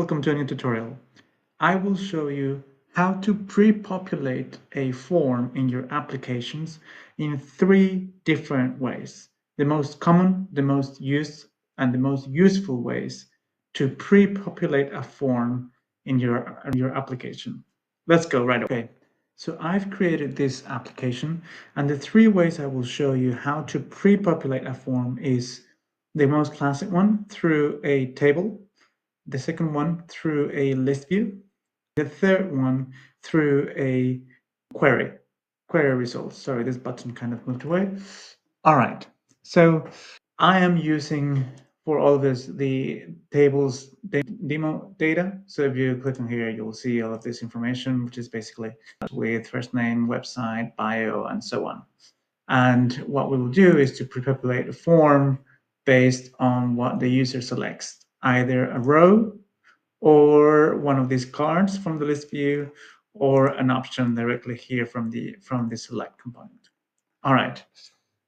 Welcome to a new tutorial. I will show you how to pre-populate a form in your applications in 3 different ways. The most common, the most used, and the most useful ways to pre-populate a form in your application. Let's go right away. So I've created this application, and the 3 ways I will show you how to pre-populate a form is the most classic one, through a table. The second one through a list view, the third one through a query results. Sorry, this button kind of moved away. All right, so I am using for all of this the tables demo data. So if you click on here, you'll see all of this information, which is basically with first name, website, bio, and so on. And what we will do is to pre-populate a form based on what the user selects, either a row or one of these cards from the list view, or an option directly here from the select component. All right,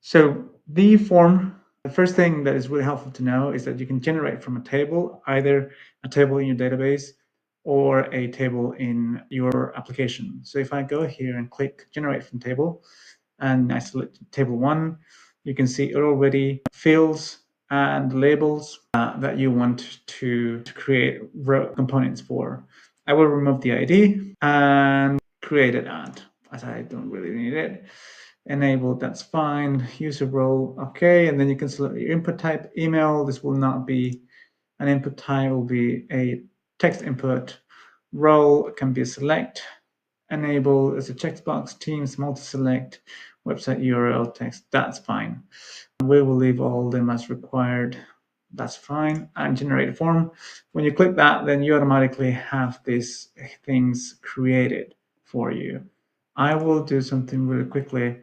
so the form, the first thing that is really helpful to know is that you can generate from a table, either a table in your database or a table in your application. So if I go here and click generate from table, and I select table 1, you can see it already fields and labels that you want to create row components for. I will remove the ID and create an ad, as I don't really need it. Enable, that's fine. User role, okay. And then you can select your input type. Email, this will not be an input type, will be a text input. Role can be a select. Enable as a checkbox. Teams, multi-select. Website URL text, that's fine. We will leave all them as required, that's fine. And generate a form. When you click that, then you automatically have these things created for you. I will do something really quickly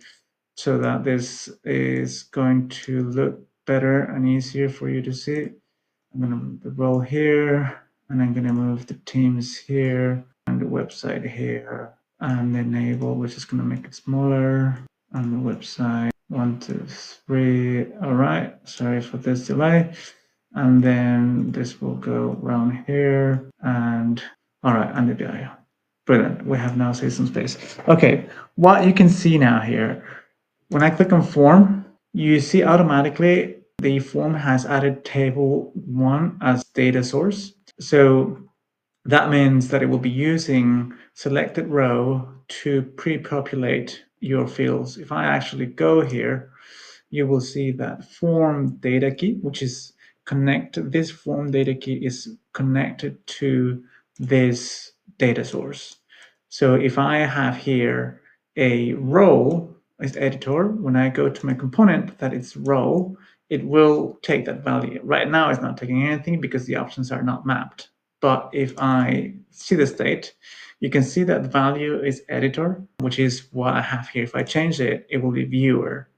so that this is going to look better and easier for you to see. I'm going to move the role here, and I'm going to move the teams here and the website here, and enable, which is going to make it smaller, and the website 1, 2, 3. All right, sorry for this delay. And then this will go around here, and all right, and the bio. Brilliant. We have now saved some space. Okay, what you can see now here, when I click on form, you see automatically the form has added table 1 as data source. So that means that it will be using selected row to pre-populate your fields. If I actually go here, you will see that form data key, which is connected, this form data key is connected to this data source. So if I have here a row as editor, when I go to my component that it's row, it will take that value. Right now it's not taking anything because the options are not mapped. But if I see the state, you can see that the value is editor, which is what I have here. If I change it, it will be viewer.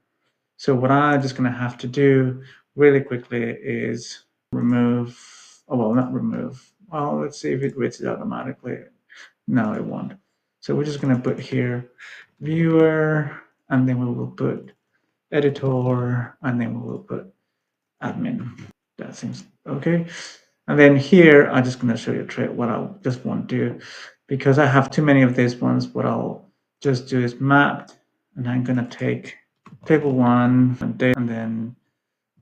So what I'm just going to have to do really quickly is remove, oh, well, not remove. Well, let's see if it reads it automatically. No, it won't. So we're just going to put here viewer, and then we will put editor, and then we will put admin. That seems okay. And then here, I'm just going to show you a trick. What I just want to do, because I have too many of these ones, what I'll just do is mapped, and I'm going to take table 1 and then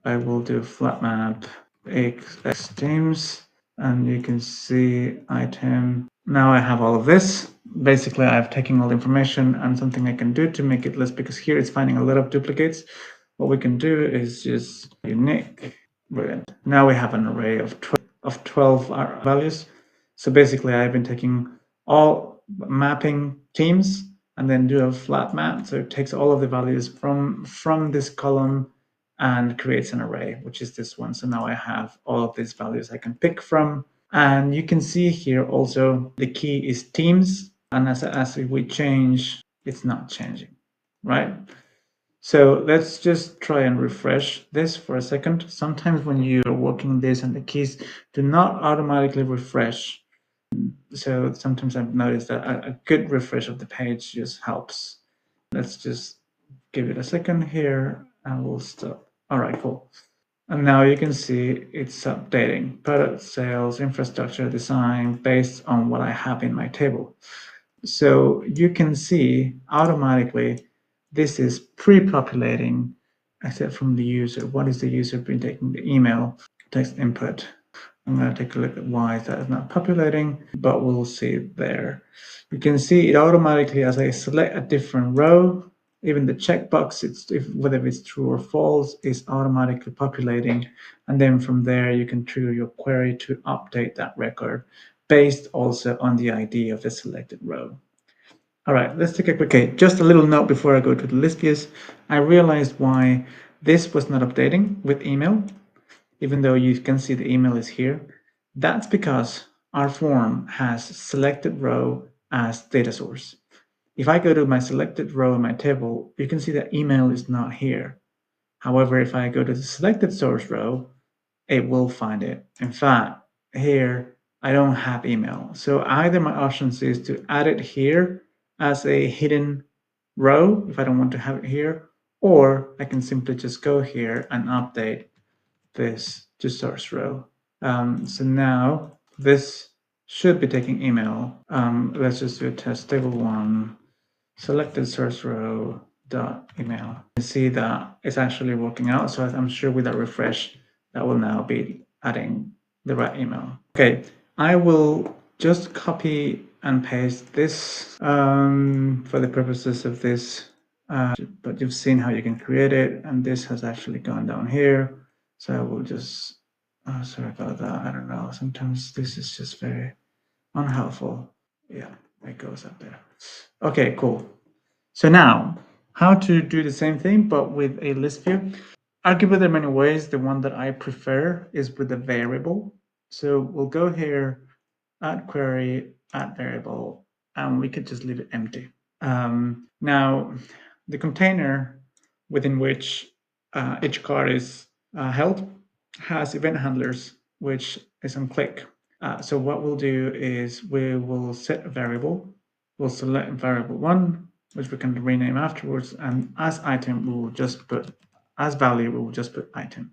I will do flat map x teams, and you can see item. Now I have all of this. Basically, I've taken all the information, and something I can do to make it less, because here it's finding a lot of duplicates. What we can do is just unique. Brilliant. Now we have an array of 12 values. So basically, I've been taking all mapping teams and then do a flat map. So it takes all of the values from this column and creates an array, which is this one. So now I have all of these values I can pick from. And you can see here also the key is teams. And as we change, it's not changing, right? So let's just try and refresh this for a second. Sometimes when you're working this and the keys do not automatically refresh. So sometimes I've noticed that a good refresh of the page just helps. Let's just give it a second here and we'll stop. All right, cool. And now you can see it's updating product sales, infrastructure design based on what I have in my table. So you can see automatically this is pre-populating, except from the user. What is the user been taking the email text input? I'm going to take a look at why that is not populating, but we'll see it there. You can see it automatically as I select a different row, even the checkbox, whether it's true or false, is automatically populating. And then from there, you can trigger your query to update that record based also on the ID of the selected row. All right, let's take a quick, okay, just a little note before I go to the list views. I realized why this was not updating with email, even though you can see the email is here. That's because our form has selected row as data source. If I go to my selected row in my table, you can see that email is not here. However, if I go to the selected source row, it will find it. In fact, here I don't have email. So either my options is to add it here as a hidden row if I don't want to have it here, or I can simply just go here and update this to source row. So now this should be taking email. Let's just do a test table one, selected source row dot email. You see that it's actually working out. So I'm sure with a refresh, that will now be adding the right email. Okay, I will just copy and paste this for the purposes of this. But you've seen how you can create it, and this has actually gone down here. So I will just, sorry about that. I don't know. Sometimes this is just very unhelpful. Yeah, it goes up there. Okay, cool. So now, how to do the same thing, but with a list view? Arguably, there are many ways. The one that I prefer is with a variable. So we'll go here, add query, add variable, and we could just leave it empty. Now, the container within which each card is held has event handlers, which is on click. So what we'll do is we will set a variable. We'll select variable one, which we can rename afterwards. And as item, we will just put, as value, we will just put item.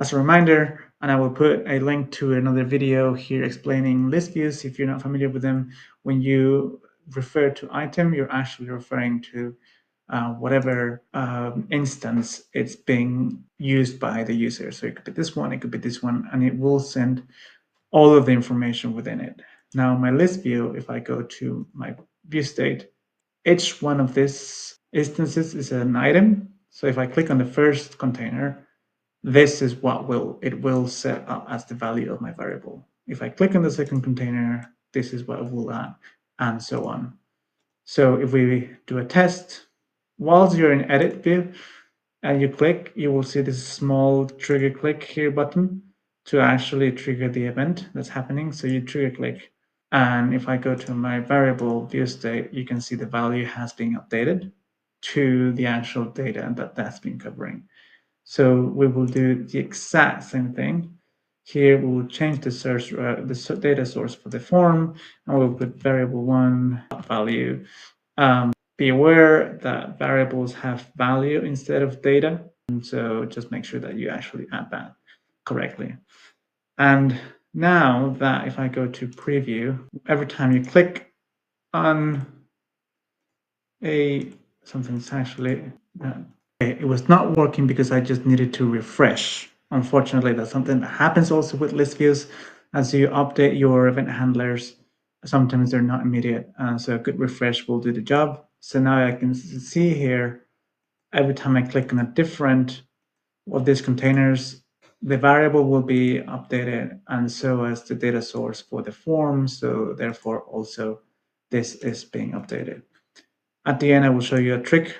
As a reminder, and I will put a link to another video here explaining list views if you're not familiar with them. When you refer to item, you're actually referring to whatever instance it's being used by the user. So it could be this one, it could be this one, and it will send all of the information within it. Now, my list view, if I go to my view state, each one of these instances is an item. So if I click on the first container, this is what it will set up as the value of my variable. If I click on the second container, this is what it will add, and so on. So if we do a test, whilst you're in edit view and you click, you will see this small trigger click here button to actually trigger the event that's happening. So you trigger click. And if I go to my variable view state, you can see the value has been updated to the actual data that's been covering. So we will do the exact same thing. Here we will change the source, the data source for the form, and we'll put variable one value. Be aware that variables have value instead of data, and so just make sure that you actually add that correctly. And now that if I go to preview, every time you click on something's actually it was not working because I just needed to refresh. Unfortunately, that's something that happens also with list views. As you update your event handlers, sometimes they're not immediate. So a good refresh will do the job. So now I can see here, every time I click on a different of these containers, the variable will be updated, and so as the data source for the form. So therefore also this is being updated. At the end, I will show you a trick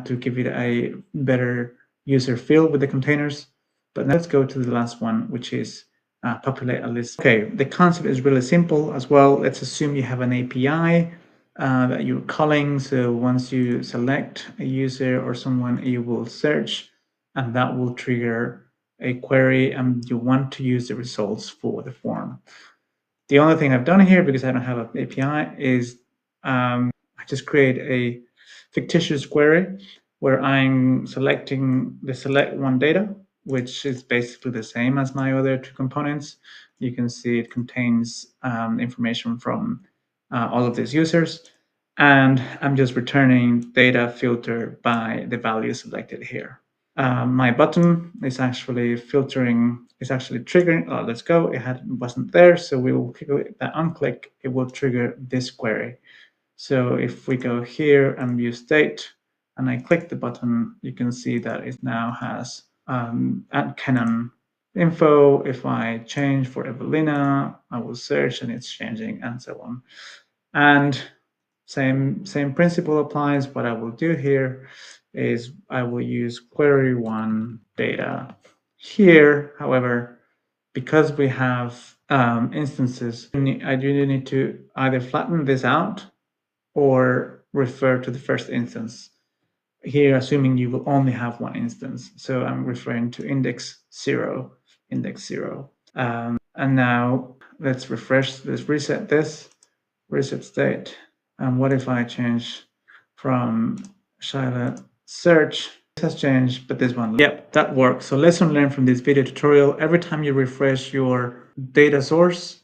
to give it a better user feel with the containers. But let's go to the last one, which is populate a list. Okay, the concept is really simple as well. Let's assume you have an API that you're calling. So once you select a user or someone, you will search, and that will trigger a query, and you want to use the results for the form. The only thing I've done here, because I don't have an API, is I just create a fictitious query where I'm selecting the select one data, which is basically the same as my other two components. You can see it contains information from all of these users. And I'm just returning data filtered by the value selected here. My button is actually filtering, is actually triggering. Oh, let's go. It wasn't there, so we will click that unclick. It will trigger this query. So if we go here and view state, and I click the button, you can see that it now has Canon info. If I change for Evelina, I will search and it's changing, and so on. And same principle applies. What I will do here is I will use query one data. Here, however, because we have instances, I do need to either flatten this out or refer to the first instance. Here, assuming you will only have one instance. So I'm referring to index 0. And now let's refresh, let's reset this, reset state. And what if I change from Shaila search? This has changed, but this one, yep, that works. So lesson learned from this video tutorial: every time you refresh your data source,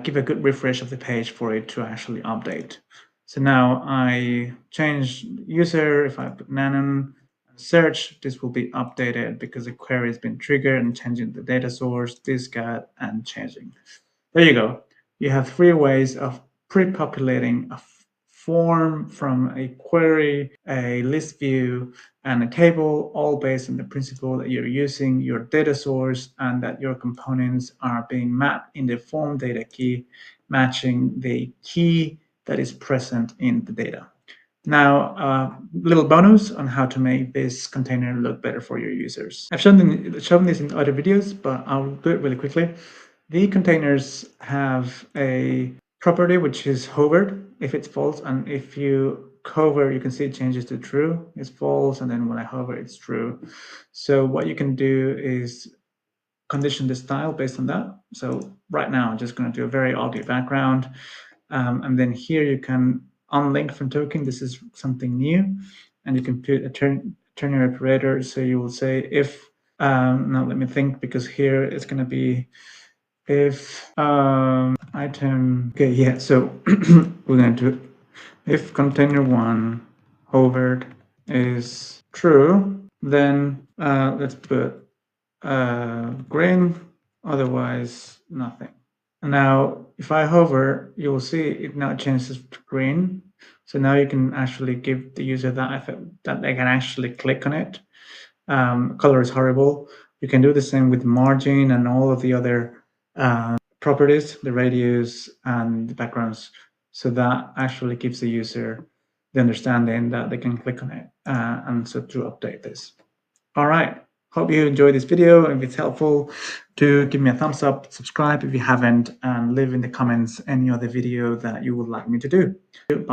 give a good refresh of the page for it to actually update. So now I change user. If I put Nanon search, this will be updated because the query has been triggered and changing the data source, this got, and changing. There you go. You have 3 ways of pre-populating a form from a query, a list view, and a table, all based on the principle that you're using your data source and that your components are being mapped in the form data key, matching the key that is present in the data. Now, a little bonus on how to make this container look better for your users. I've shown this in other videos, but I'll do it really quickly. The containers have a property which is hovered if it's false, and if you hover, you can see it changes to true. It's false, and then when I hover, it's true. So what you can do is condition the style based on that. So right now, I'm just going to do a very ugly background, and then here you can unlink from token. This is something new, and you can put a ternary operator. So you will say if. Now let me think, because here it's going to be if item, okay, yeah, so we're going to do if container 1 hovered is true, then let's put green, otherwise nothing. And now if I hover, you will see it now changes to green. So now you can actually give the user that effect, that they can actually click on it. Color is horrible. You can do the same with margin and all of the other properties, the radius and the backgrounds. So that actually gives the user the understanding that they can click on it and so to update this. All right. Hope you enjoyed this video. If it's helpful, do give me a thumbs up, subscribe if you haven't, and leave in the comments any other video that you would like me to do. Bye.